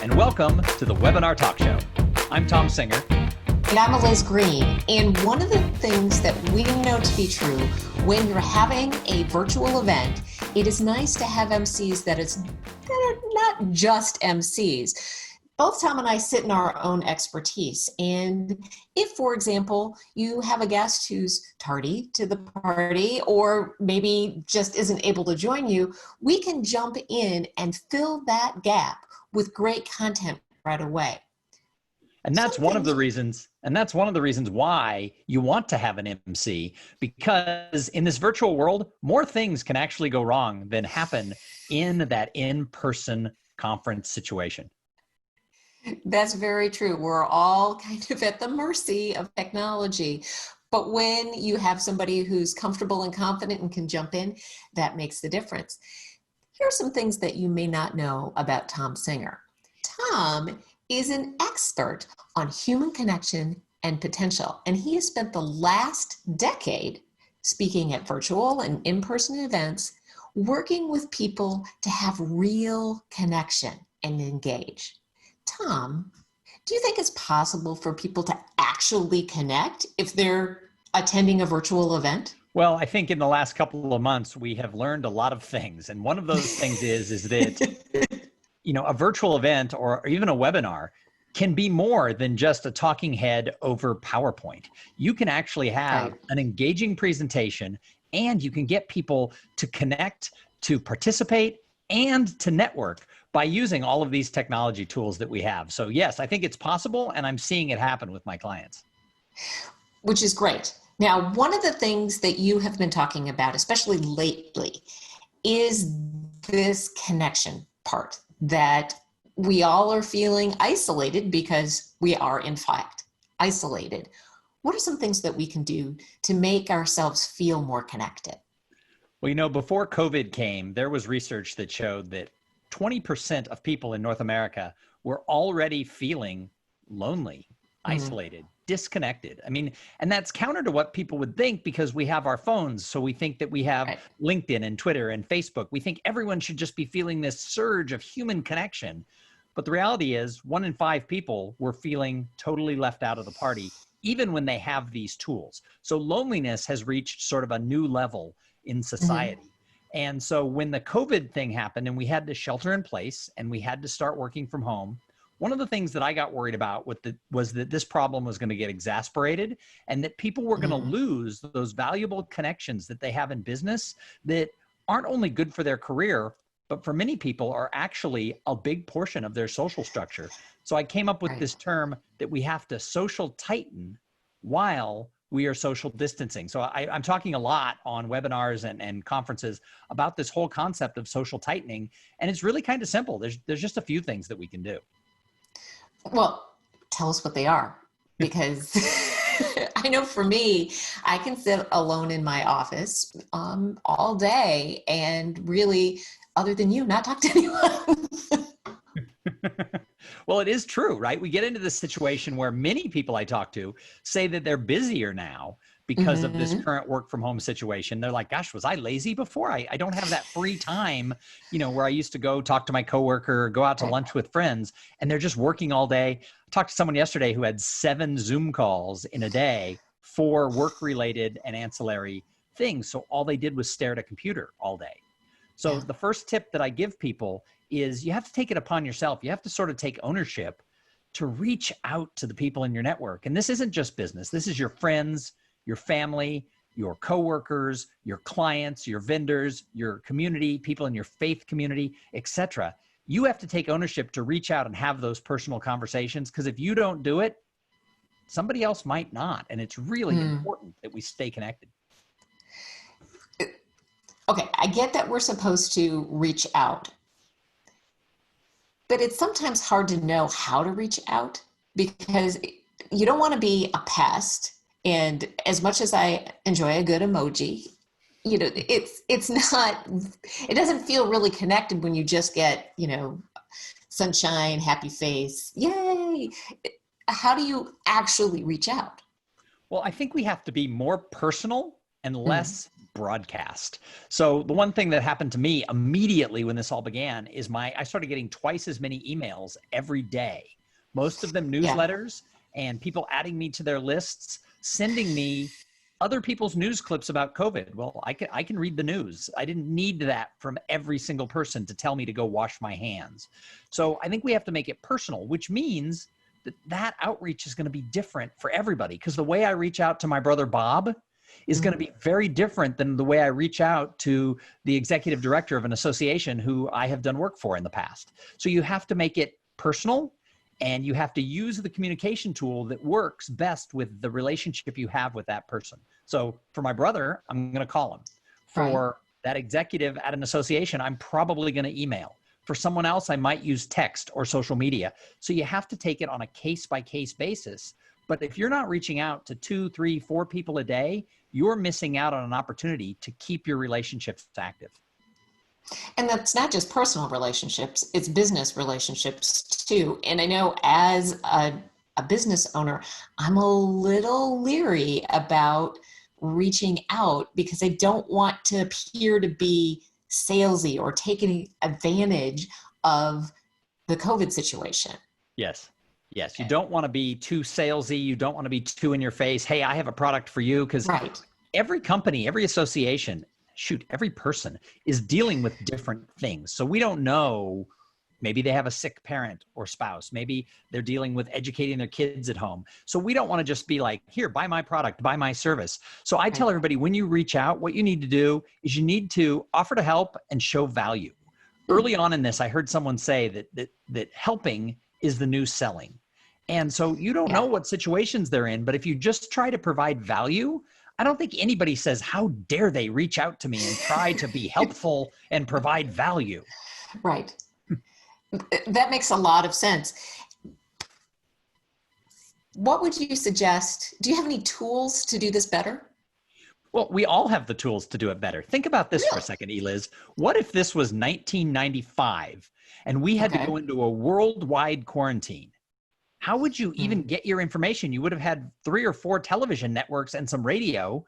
and welcome to the Webinar Talk Show. I'm Tom Singer. And I'm Liz Green. And one of the things that we know to be true, when you're having a virtual event, it is nice to have MCs that are not just MCs. Both Tom and I sit in our own expertise. And if, for example, you have a guest who's tardy to the party or maybe just isn't able to join you, we can jump in and fill that gap with great content right away. And that's one of the reasons why you want to have an MC, because in this virtual world, more things can actually go wrong than happen in that in-person conference situation. That's very true. We're all kind of at the mercy of technology. But when you have somebody who's comfortable and confident and can jump in, that makes the difference. Here are some things that you may not know about Tom Singer. Tom is an expert on human connection and potential, and he has spent the last decade speaking at virtual and in-person events, working with people to have real connection and engage. Tom, do you think it's possible for people to actually connect if they're attending a virtual event? Well, I think in the last couple of months, we have learned a lot of things. And one of those things is that a virtual event or even a webinar can be more than just a talking head over PowerPoint. You can actually have an engaging presentation, and you can get people to connect, to participate, and to network by using all of these technology tools that we have. So yes, I think it's possible, and I'm seeing it happen with my clients. Which is great. Now, one of the things that you have been talking about, especially lately, is this connection part, that we all are feeling isolated because we are, in fact, isolated. What are some things that we can do to make ourselves feel more connected? Well, before COVID came, there was research that showed that 20% of people in North America were already feeling lonely, isolated, disconnected. And that's counter to what people would think, because we have our phones. So we think that we have LinkedIn and Twitter and Facebook. We think everyone should just be feeling this surge of human connection. But the reality is 1 in 5 people were feeling totally left out of the party, even when they have these tools. So loneliness has reached sort of a new level in society. And so when the COVID thing happened and we had to shelter in place and we had to start working from home, one of the things that I got worried about was that this problem was going to get exasperated and that people were going to lose those valuable connections that they have in business that aren't only good for their career, but for many people are actually a big portion of their social structure. So I came up with this term that we have to social tighten while we are social distancing. So I'm talking a lot on webinars and conferences about this whole concept of social tightening. And it's really kind of simple. There's just a few things that we can do. Well, tell us what they are, because I know for me, I can sit alone in my office all day and really, other than you, not talk to anyone. Well, it is true, right? We get into this situation where many people I talk to say that they're busier now because of this current work from home situation. They're like, gosh, was I lazy before? I don't have that free time, where I used to go talk to my coworker or go out to lunch with friends, and they're just working all day. I talked to someone yesterday who had 7 Zoom calls in a day for work-related and ancillary things. So all they did was stare at a computer all day. So the first tip that I give people is you have to take it upon yourself. You have to sort of take ownership to reach out to the people in your network. And this isn't just business. This is your friends, your family, your coworkers, your clients, your vendors, your community, people in your faith community, etc. You have to take ownership to reach out and have those personal conversations, because if you don't do it, somebody else might not. And it's really important that we stay connected. Okay, I get that we're supposed to reach out, but it's sometimes hard to know how to reach out, because you don't want to be a pest. And as much as I enjoy a good emoji, it's not, it doesn't feel really connected when you just get, sunshine, happy face, yay. How do you actually reach out? Well, I think we have to be more personal and less broadcast. So the one thing that happened to me immediately when this all began is I started getting twice as many emails every day, most of them newsletters, and people adding me to their lists, sending me other people's news clips about COVID. Well, I can read the news. I didn't need that from every single person to tell me to go wash my hands. So I think we have to make it personal, which means that outreach is going to be different for everybody, because the way I reach out to my brother Bob is going to be very different than the way I reach out to the executive director of an association who I have done work for in the past. So you have to make it personal, and you have to use the communication tool that works best with the relationship you have with that person. So for my brother, I'm going to call him. For that executive at an association, I'm probably going to email. For someone else, I might use text or social media. So you have to take it on a case-by-case basis. But if you're not reaching out to 2, 3, 4 people a day, you're missing out on an opportunity to keep your relationships active. And that's not just personal relationships, it's business relationships too. And I know as a business owner, I'm a little leery about reaching out because I don't want to appear to be salesy or taking advantage of the COVID situation. Yes. Yes. You don't want to be too salesy. You don't want to be too in your face. Hey, I have a product for you. Because every company, every association, every person is dealing with different things. So we don't know, maybe they have a sick parent or spouse. Maybe they're dealing with educating their kids at home. So we don't want to just be like, here, buy my product, buy my service. So I tell everybody, when you reach out, what you need to do is you need to offer to help and show value. Early on in this, I heard someone say that helping is the new selling. And so you don't know what situations they're in, but if you just try to provide value, I don't think anybody says, how dare they reach out to me and try to be helpful and provide value. Right. That makes a lot of sense. What would you suggest? Do you have any tools to do this better? Well, we all have the tools to do it better. Think about this for a second, Eliz. What if this was 1995 and we had to go into a worldwide quarantine? How would you even get your information? You would have had 3 or 4 television networks and some radio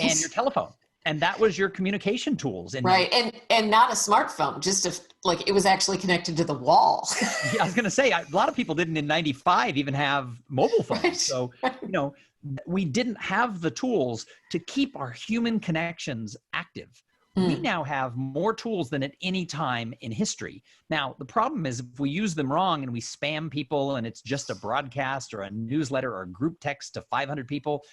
and your telephone. And that was your communication tools. And and not a smartphone, just it was actually connected to the wall. Yeah, I was going to say, a lot of people didn't in 95 even have mobile phones. So, we didn't have the tools to keep our human connections active. We now have more tools than at any time in history. Now, the problem is if we use them wrong and we spam people and it's just a broadcast or a newsletter or a group text to 500 people,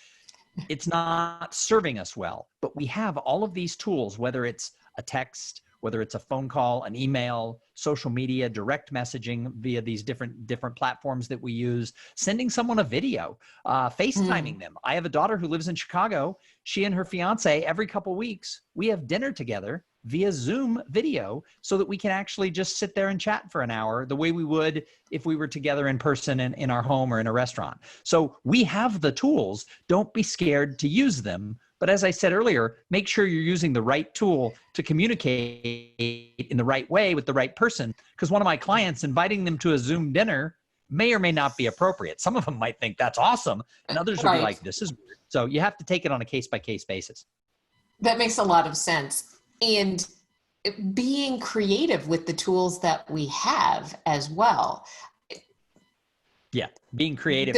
it's not serving us well. But we have all of these tools, whether it's a text, whether it's a phone call, an email, social media, direct messaging via these different platforms that we use, sending someone a video, FaceTiming them. I have a daughter who lives in Chicago. She and her fiance, every couple weeks, we have dinner together via Zoom video so that we can actually just sit there and chat for an hour the way we would if we were together in person in our home or in a restaurant. So we have the tools. Don't be scared to use them. But as I said earlier, make sure you're using the right tool to communicate in the right way with the right person. Because one of my clients, inviting them to a Zoom dinner may or may not be appropriate. Some of them might think that's awesome, and others will be like, this is weird. So you have to take it on a case-by-case basis. That makes a lot of sense. And being creative with the tools that we have as well. Yeah, being creative.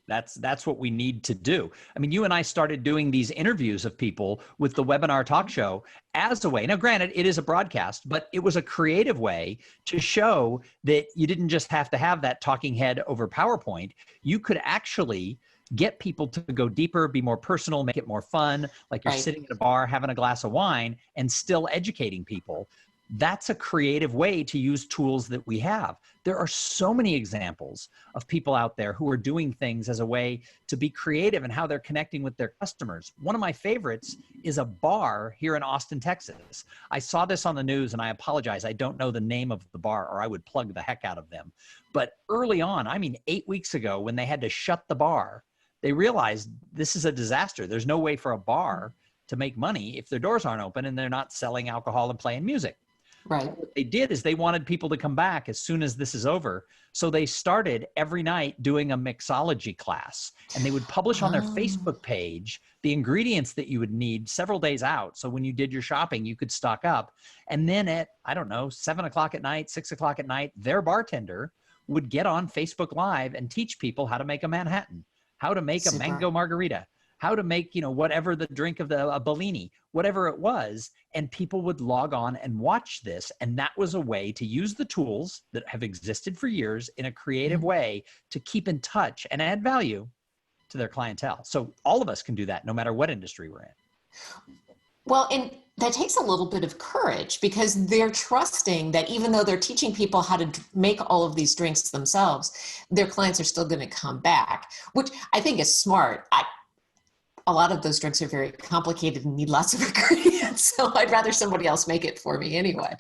That's what we need to do. I mean, you and I started doing these interviews of people with the webinar talk show as a way. Now, granted, it is a broadcast, but it was a creative way to show that you didn't just have to have that talking head over PowerPoint. You could actually get people to go deeper, be more personal, make it more fun, like you're sitting at a bar, having a glass of wine, and still educating people. That's a creative way to use tools that we have. There are so many examples of people out there who are doing things as a way to be creative and how they're connecting with their customers. One of my favorites is a bar here in Austin, Texas. I saw this on the news, and I apologize, I don't know the name of the bar, or I would plug the heck out of them. But early on, 8 weeks ago, when they had to shut the bar, they realized this is a disaster. There's no way for a bar to make money if their doors aren't open and they're not selling alcohol and playing music. Right. What they did is they wanted people to come back as soon as this is over. So they started every night doing a mixology class, and they would publish on their Oh, Facebook page the ingredients that you would need several days out. So when you did your shopping, you could stock up. And then at, I don't know, 7 o'clock at night, 6 o'clock at night, their bartender would get on Facebook Live and teach people how to make a Manhattan, how to make a super. mango margarita, how to make, whatever the drink of a Bellini, whatever it was. And people would log on and watch this. And that was a way to use the tools that have existed for years in a creative Mhm. way to keep in touch and add value to their clientele. So all of us can do that no matter what industry we're in. Well, and that takes a little bit of courage because they're trusting that even though they're teaching people how to make all of these drinks themselves, their clients are still going to come back, which I think is smart. A lot of those drinks are very complicated and need lots of ingredients. So I'd rather somebody else make it for me anyway.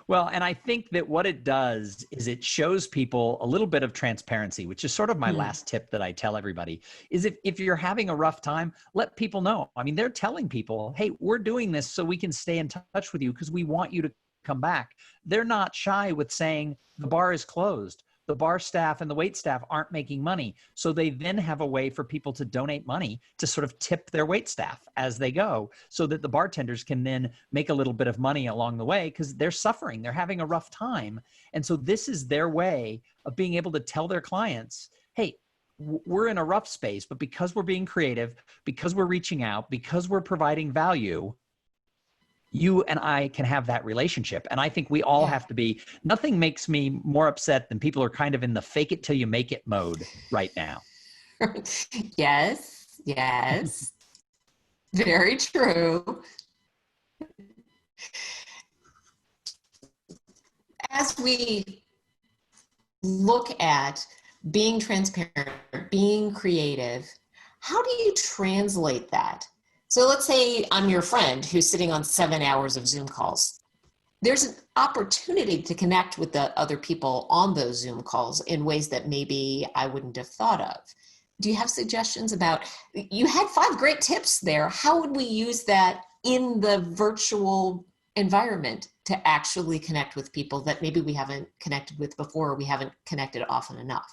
Well, and I think that what it does is it shows people a little bit of transparency, which is sort of my Hmm. last tip that I tell everybody is if you're having a rough time, let people know. I mean, they're telling people, hey, we're doing this so we can stay in touch with you because we want you to come back. They're not shy with saying the bar is closed. The bar staff and the wait staff aren't making money. So they then have a way for people to donate money to sort of tip their wait staff as they go so that the bartenders can then make a little bit of money along the way because they're suffering. They're having a rough time. And so this is their way of being able to tell their clients, hey, we're in a rough space, but because we're being creative, because we're reaching out, because we're providing value, you and I can have that relationship. And I think we all Yeah. have to be, nothing makes me more upset than people are kind of in the fake it till you make it mode right now. Yes. Yes. Very true. As we look at being transparent, being creative, how do you translate that? So let's say I'm your friend who's sitting on 7 hours of Zoom calls. There's an opportunity to connect with the other people on those Zoom calls in ways that maybe I wouldn't have thought of. Do you have suggestions about, you had 5 great tips there. How would we use that in the virtual environment to actually connect with people that maybe we haven't connected with before, or we haven't connected often enough?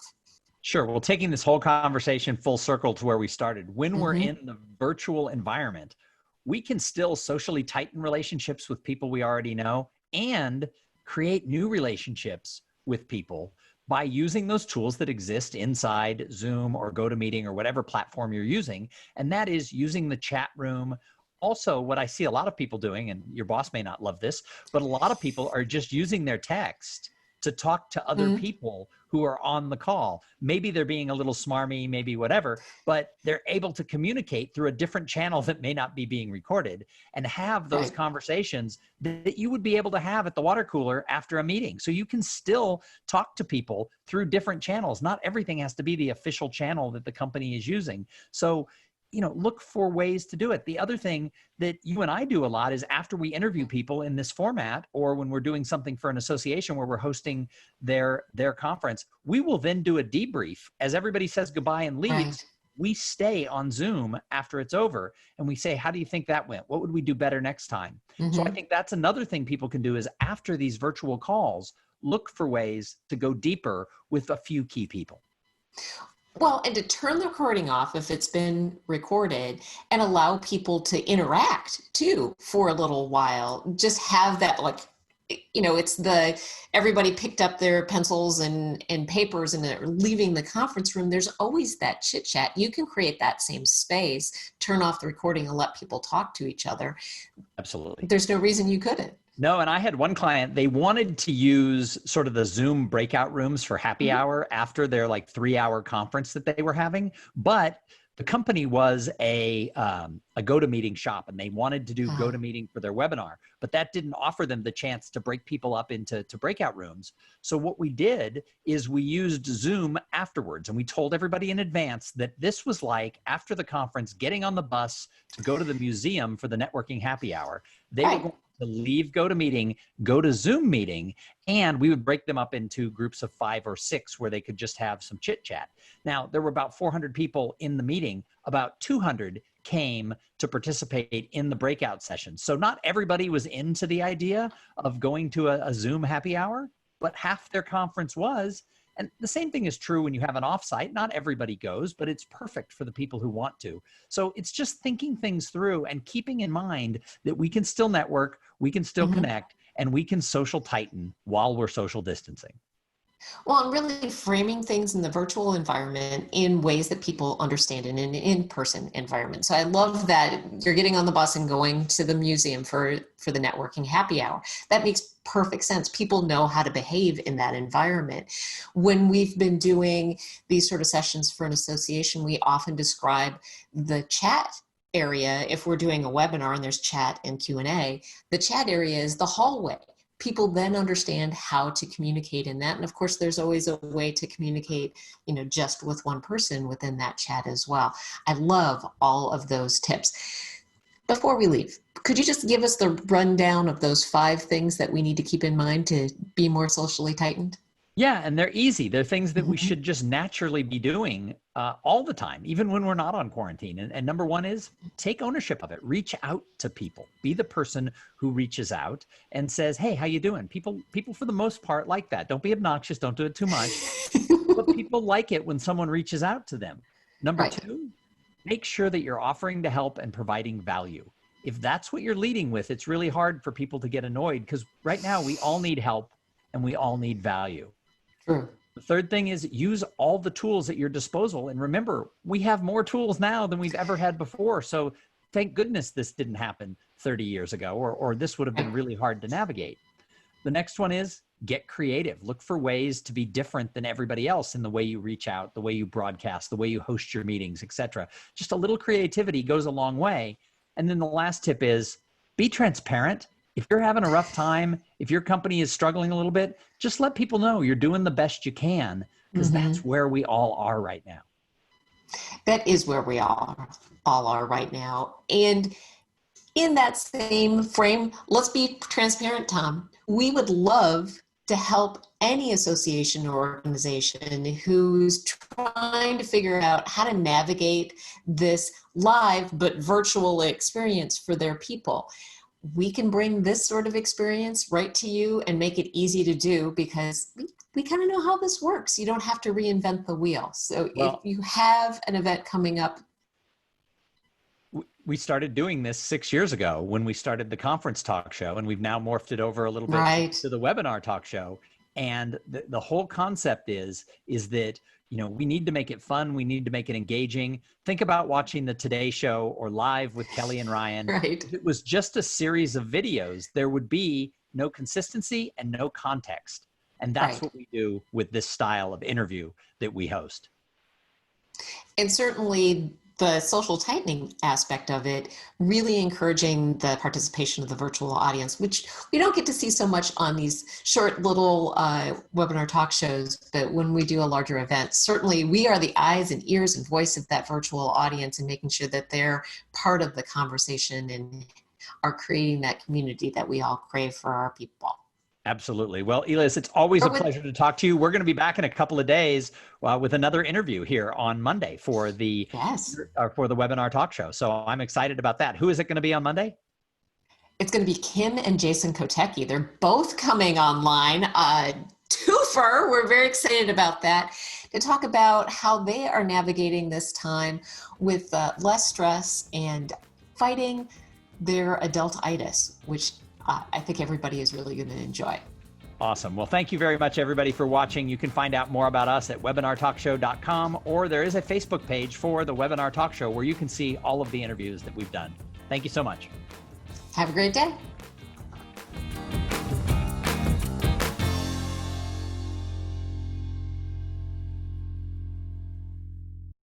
Sure. Well, taking this whole conversation full circle to where we started, when we're Mm-hmm. in the virtual environment, we can still socially tighten relationships with people we already know and create new relationships with people by using those tools that exist inside Zoom or GoToMeeting or whatever platform you're using. And that is using the chat room. Also, what I see a lot of people doing, and your boss may not love this, but a lot of people are just using their text to talk to other Mm-hmm. people who are on the call. Maybe they're being a little smarmy, maybe whatever, but they're able to communicate through a different channel that may not be being recorded and have those Right. conversations that you would be able to have at the water cooler after a meeting. So you can still talk to people through different channels. Not everything has to be the official channel that the company is using. So, look for ways to do it. The other thing that you and I do a lot is after we interview people in this format, or when we're doing something for an association where we're hosting their conference, we will then do a debrief. As everybody says goodbye and leaves, Right. we stay on Zoom after it's over and we say, how do you think that went? What would we do better next time? So I Mm-hmm. think that's another thing people can do is after these virtual calls, look for ways to go deeper with a few key people. Well, and to turn the recording off if it's been recorded and allow people to interact too for a little while. Just have that, like, it's everybody picked up their pencils and papers and they're leaving the conference room. There's always that chit chat. You can create that same space, turn off the recording and let people talk to each other. Absolutely. There's no reason you couldn't. No, and I had one client, they wanted to use sort of the Zoom breakout rooms for happy Mhm. hour after their 3-hour conference that they were having. But the company was a GoToMeeting shop and they wanted to do Ah, GoToMeeting for their webinar, but that didn't offer them the chance to break people up into breakout rooms. So what we did is we used Zoom afterwards and we told everybody in advance that this was like after the conference, getting on the bus to go to the museum for the networking happy hour. They were right. going to leave GoToMeeting, go to Zoom meeting, and we would break them up into groups of 5 or 6 where they could just have some chit chat. Now, there were about 400 people in the meeting. About 200 came to participate in the breakout session. So not everybody was into the idea of going to a Zoom happy hour, but half their conference was. And the same thing is true when you have an offsite. Not everybody goes, but it's perfect for the people who want to. So it's just thinking things through and keeping in mind that we can still network, we can still connect, and we can social tighten while we're social distancing. Well, and really framing things in the virtual environment in ways that people understand in an in-person environment. So I love that you're getting on the bus and going to the museum for the networking happy hour. That makes perfect sense. People know how to behave in that environment. When we've been doing these sort of sessions for an association, we often describe the chat area. If we're doing a webinar and there's chat and Q&A, the chat area is the hallway. People then understand how to communicate in that. And of course, there's always a way to communicate, just with one person within that chat as well. I love all of those tips. Before we leave, could you just give us the rundown of those 5 things that we need to keep in mind to be more socially tightened? Yeah, and they're easy. They're things that we should just naturally be doing all the time, even when we're not on quarantine. And number 1 is take ownership of it. Reach out to people. Be the person who reaches out and says, hey, how you doing? People for the most part like that. Don't be obnoxious. Don't do it too much. But people like it when someone reaches out to them. Number 2, make sure that you're offering to help and providing value. If that's what you're leading with, it's really hard for people to get annoyed because right now we all need help and we all need value. True. The third thing is use all the tools at your disposal. And remember, we have more tools now than we've ever had before. So thank goodness this didn't happen 30 years ago, or this would have been really hard to navigate. The next one is get creative. Look for ways to be different than everybody else in the way you reach out, the way you broadcast, the way you host your meetings, etc. Just a little creativity goes a long way. And then the last tip is be transparent. If you're having a rough time, if your company is struggling a little bit, just let people know you're doing the best you can, because that's where we all are right now. That is where we all are right now. And in that same frame, let's be transparent, Tom. We would love to help any association or organization who's trying to figure out how to navigate this live but virtual experience for their people. We can bring this sort of experience right to you and make it easy to do because we kind of know how this works. You don't have to reinvent the wheel. So if you have an event coming up. We started doing this 6 years ago when we started the conference talk show, and we've now morphed it over a little bit to the webinar talk show. And the whole concept is that, we need to make it fun. We need to make it engaging. Think about watching the Today Show or Live with Kelly and Ryan. If it was just a series of videos, there would be no consistency and no context. And that's what we do with this style of interview that we host. And certainly the social tightening aspect of it, really encouraging the participation of the virtual audience, which we don't get to see so much on these short little webinar talk shows, but when we do a larger event, certainly we are the eyes and ears and voice of that virtual audience and making sure that they're part of the conversation and are creating that community that we all crave for our people. Absolutely. Well, Elias, it's always a pleasure to talk to you. We're going to be back in a couple of days with another interview here on Monday for the webinar talk show. So I'm excited about that. Who is it going to be on Monday? It's going to be Kim and Jason Kotecki. They're both coming online. Twofer. We're very excited about that, to talk about how they are navigating this time with less stress and fighting their adultitis, which I think everybody is really going to enjoy. Awesome. Well, thank you very much, everybody, for watching. You can find out more about us at webinartalkshow.com, or there is a Facebook page for the Webinar Talk Show where you can see all of the interviews that we've done. Thank you so much. Have a great day.